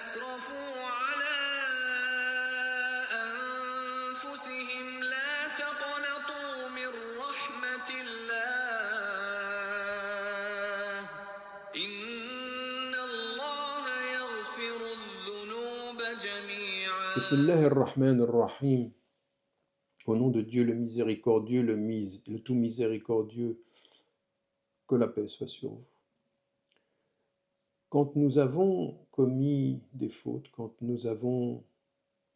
أسرفوا على أنفسهم لا تقنطوا من رحمة الله إن الله يغفر الذنوب جميعا. Bismillah ar-Rahman ar-Rahim. Au nom de Dieu le miséricordieux, le tout miséricordieux, que la paix soit sur vous. Quand nous avons commis des fautes, quand nous avons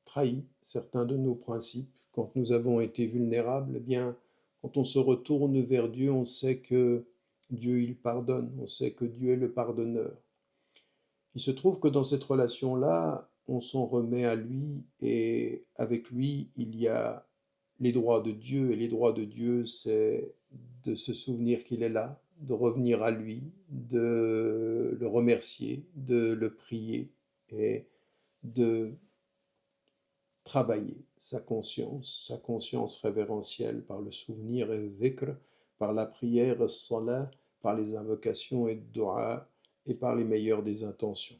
trahi certains de nos principes, quand nous avons été vulnérables, eh bien, quand on se retourne vers Dieu, on sait que Dieu, il pardonne, on sait que Dieu est le pardonneur. Il se trouve que dans cette relation-là, on s'en remet à lui et avec lui, il y a les droits de Dieu. Et les droits de Dieu, c'est de se souvenir qu'il est là, de revenir à lui, de le remercier, de le prier et de travailler sa conscience révérentielle par le souvenir et le dhikr, par la prière, salat, par les invocations et dua, et par les meilleures des intentions.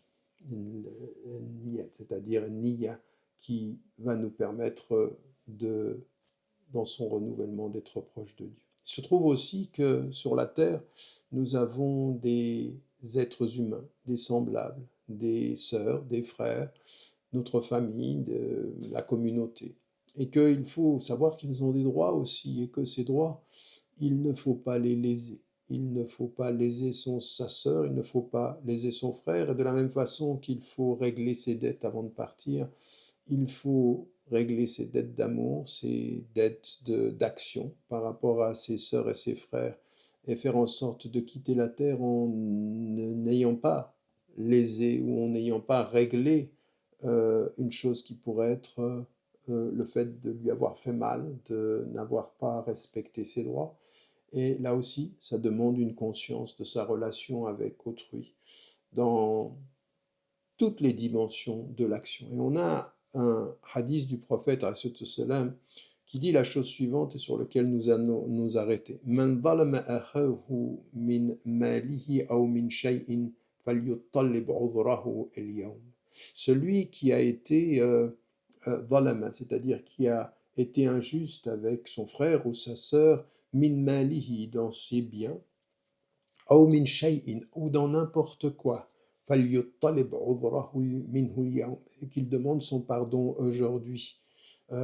C'est-à-dire une niya qui va nous permettre dans son renouvellement d'être proche de Dieu. Il se trouve aussi que sur la terre, nous avons des êtres humains, des semblables, des sœurs, des frères, notre famille, de la communauté. Et qu'il faut savoir qu'ils ont des droits aussi, et que ces droits, il ne faut pas les léser. Il ne faut pas léser sa sœur, il ne faut pas léser son frère, et de la même façon qu'il faut régler ses dettes avant de partir, il faut régler ses dettes d'amour, ses dettes d'action par rapport à ses sœurs et ses frères, et faire en sorte de quitter la terre en n'ayant pas lésé ou en n'ayant pas réglé une chose qui pourrait être le fait de lui avoir fait mal, de n'avoir pas respecté ses droits. Et là aussi, ça demande une conscience de sa relation avec autrui dans toutes les dimensions de l'action. Et on a un hadith du prophète salam qui dit la chose suivante et sur lequel nous allons nous arrêter. Man zalama akhahu min malihi aw min shay'in falyutallib udhrahu al-yawm. Celui qui a été zalama, c'est-à-dire qui a été injuste avec son frère ou sa sœur, min malihi, dans ses biens, aw min shay'in, ou dans n'importe quoi, falyuttalib udhrahu minhu al-yawm, et qu'il demande son pardon aujourd'hui.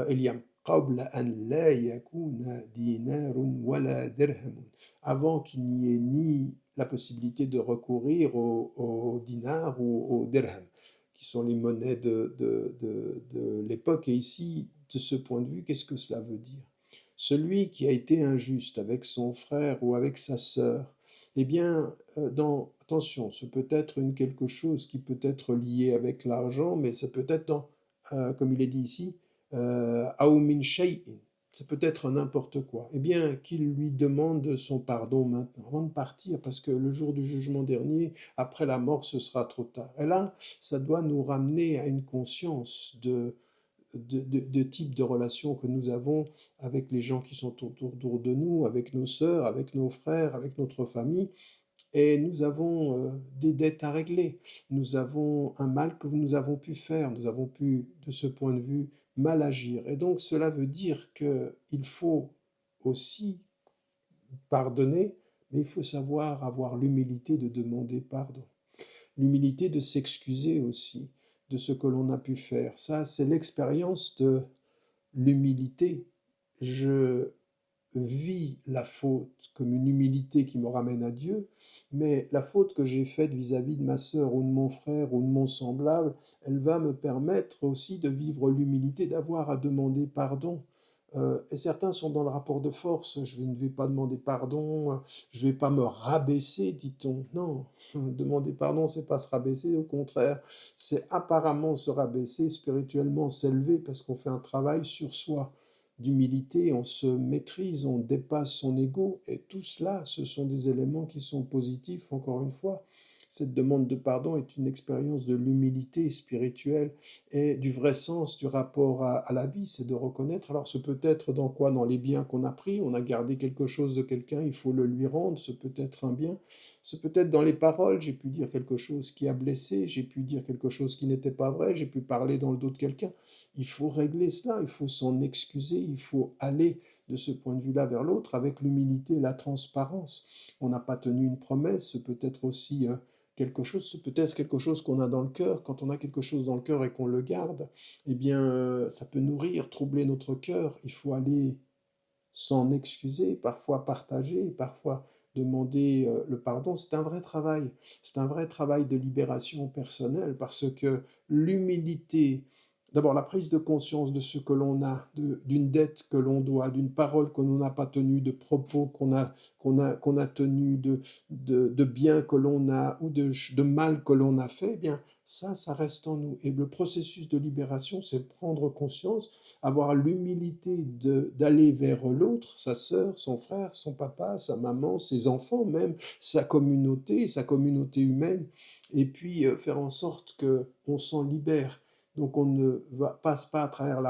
Eliam qabla an la yakuna dinarun wala dirhamun, avant qu'il n'y ait ni la possibilité de recourir au dinar ou au dirham, qui sont les monnaies de l'époque. Et ici, de ce point de vue, qu'est-ce que cela veut dire? Celui qui a été injuste avec son frère ou avec sa sœur, eh bien, attention, ce peut être quelque chose qui peut être lié avec l'argent, mais ça peut être, comme il est dit ici, aw min shay'in, ça peut être n'importe quoi. Eh bien, qu'il lui demande son pardon maintenant, avant de partir, parce que le jour du jugement dernier, après la mort, ce sera trop tard. Et là, ça doit nous ramener à une conscience de type de relation que nous avons avec les gens qui sont autour de nous, avec nos sœurs, avec nos frères, avec notre famille. Et nous avons des dettes à régler. Nous avons un mal que nous avons pu faire. Nous avons pu, de ce point de vue, mal agir. Et donc cela veut dire qu'il faut aussi pardonner, mais il faut savoir avoir l'humilité de demander pardon. L'humilité de s'excuser aussi de ce que l'on a pu faire. Ça, c'est l'expérience de l'humilité. Je vis la faute comme une humilité qui me ramène à Dieu, mais la faute que j'ai faite vis-à-vis de ma sœur ou de mon frère ou de mon semblable, elle va me permettre aussi de vivre l'humilité, d'avoir à demander pardon. Et certains sont dans le rapport de force. Je ne vais pas demander pardon, je ne vais pas me rabaisser, dit-on. Non, demander pardon, c'est pas se rabaisser, au contraire, c'est apparemment se rabaisser, spirituellement s'élever, parce qu'on fait un travail sur soi. d'humilité, on se maîtrise, on dépasse son ego. Et tout cela, ce sont des éléments qui sont positifs, encore une fois. Cette demande de pardon est une expérience de l'humilité spirituelle et du vrai sens du rapport à la vie, c'est de reconnaître. Alors, ce peut être dans quoi? Dans les biens qu'on a pris, on a gardé quelque chose de quelqu'un, il faut le lui rendre, ce peut être un bien. Ce peut être dans les paroles, j'ai pu dire quelque chose qui a blessé, j'ai pu dire quelque chose qui n'était pas vrai, j'ai pu parler dans le dos de quelqu'un. Il faut régler cela, il faut s'en excuser, il faut aller de ce point de vue-là vers l'autre avec l'humilité et la transparence. On n'a pas tenu une promesse, ce peut être aussi quelque chose, ce peut être quelque chose qu'on a dans le cœur. Quand on a quelque chose dans le cœur et qu'on le garde, eh bien, ça peut nourrir, troubler notre cœur. Il faut aller s'en excuser, parfois partager, parfois demander le pardon. C'est un vrai travail. C'est un vrai travail de libération personnelle parce que l'humilité, d'abord la prise de conscience de ce que l'on a, d'une dette que l'on doit, d'une parole que l'on n'a pas tenue, de propos qu'on a tenus, de bien que l'on a ou de mal que l'on a fait, eh bien ça reste en nous. Et le processus de libération, c'est prendre conscience, avoir l'humilité d'aller vers l'autre, sa sœur, son frère, son papa, sa maman, ses enfants même, sa communauté humaine, et puis faire en sorte qu'on s'en libère. Donc on ne passe pas à travers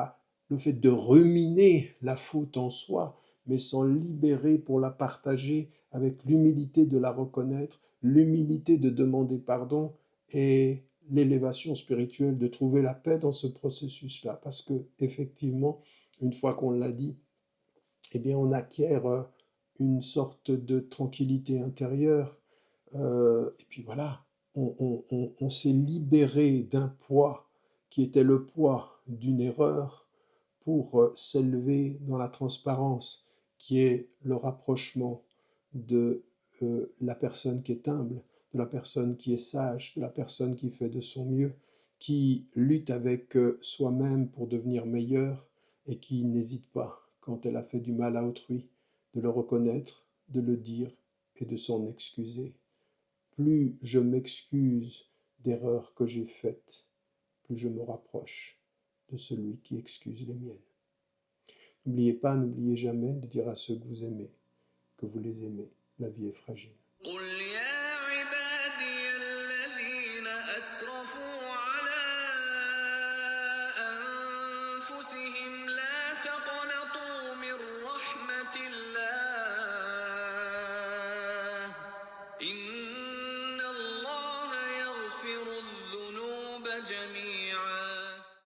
le fait de ruminer la faute en soi, mais s'en libérer pour la partager avec l'humilité de la reconnaître, l'humilité de demander pardon et l'élévation spirituelle, de trouver la paix dans ce processus-là. Parce que, effectivement, une fois qu'on l'a dit, eh bien, on acquiert une sorte de tranquillité intérieure. Et puis voilà, on s'est libéré d'un poids qui était le poids d'une erreur pour s'élever dans la transparence qui est le rapprochement de la personne qui est humble, de la personne qui est sage, de la personne qui fait de son mieux, qui lutte avec soi-même pour devenir meilleur et qui n'hésite pas, quand elle a fait du mal à autrui, de le reconnaître, de le dire et de s'en excuser. Plus je m'excuse d'erreurs que j'ai faites, plus je me rapproche de celui qui excuse les miennes. N'oubliez pas, n'oubliez jamais de dire à ceux que vous aimez que vous les aimez. La vie est fragile. قل يا عبادي الذين أسرفوا على أنفسهم لا تقنطوا من رحمة الله إن الله يغفر الذنوب جميعا